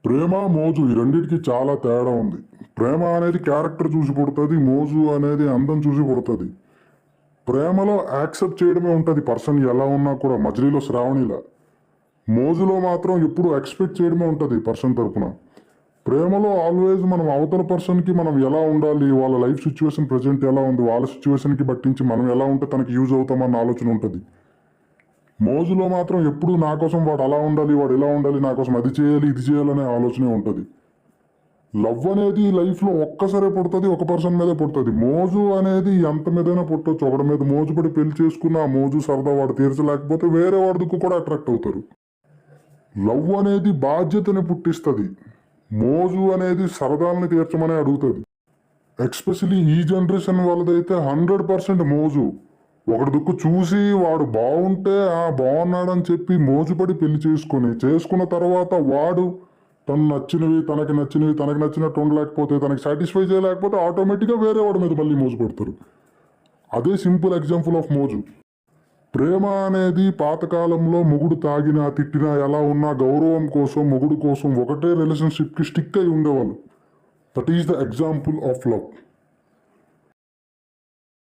ప్రేమ, మోజు ఈ రెండిటికి చాలా తేడా ఉంది. ప్రేమ అనేది క్యారెక్టర్ చూసి పుడతది. మోజు అనేది అందం చూసి పుడతది. ప్రేమలో యాక్సెప్ట్ చేయడమే ఉంటది పర్సన్ ఎలా ఉన్నా కూడా మజిలీలో శ్రావణిలా. మోజులో మాత్రం ఎప్పుడు ఎక్స్పెక్ట్ చేయడమే ఉంటది పర్సన్ తరపున. ప్రేమలో ఆల్వేస్ మనం అవతల పర్సన్‌కి మనం ఎలా ఉండాలి, వాళ్ళ లైఫ్ సిట్యుయేషన్ ప్రెజెంట్ ఎలా ఉంది, వాళ్ళ సిట్యుయేషన్‌కి బట్టించి మనం ఎలా ఉంటే తనకి యూజ్ అవుతామన్న ఆలోచన ఉంటది. మోజులో మాత్రం ఎప్పుడు నా కోసం వాడు అలా ఉండాలి, వాడు ఇలా ఉండాలి, నా కోసం అది చేయాలి, ఇది చేయాలనే ఆలోచనే ఉంటది. లవ్ అనేది లైఫ్‌లో ఒక్కసారే పుడతది. ఒక పర్సన్ మీదే పుడతది. మోజు అనేది ఎంత మీదైనా పుట్టొచ్చు. ఒకడి మీద మోజు పడి పెళ్లి చేసుకున్న ఆ మోజు సరదా వాడు తీర్చలేకపోతే వేరే వాడి దిక్కు కూడా అట్రాక్ట్ అవుతారు. లవ్ అనేది బాధ్యతని పుట్టిస్తది. మోజు అనేది సరదాలని తీర్చమని అడుగుతది. ఎస్పెషల్లీ ఈ జనరేషన్ వాళ్ళదైతే 100% మోజు. ఒకడి దిక్కు చూసి వాడు బావుంటే బావున్నాడని చెప్పి మోజుపడి పెళ్లి చేసుకున్న తర్వాత వాడు తనకి నచ్చినవి తనకి నచ్చినట్టు ఉండలేకపోతే, తనకి సాటిస్ఫై చేయలేకపోతే ఆటోమేటిక్‌గా వేరే వాడి మీద మళ్ళీ మోజు పడతారు. అదే సింపుల్ ఎగ్జాంపుల్ ఆఫ్ మోజు. ప్రేమ అనేది పాతకాలంలో మొగుడు తాగినా, తిట్టినా, ఎలా ఉన్నా గౌరవం కోసం, మొగుడు కోసం ఒకటే రిలేషన్‌షిప్‌కి స్టిక్ అయి ఉండేవాళ్ళు. That is the example of love.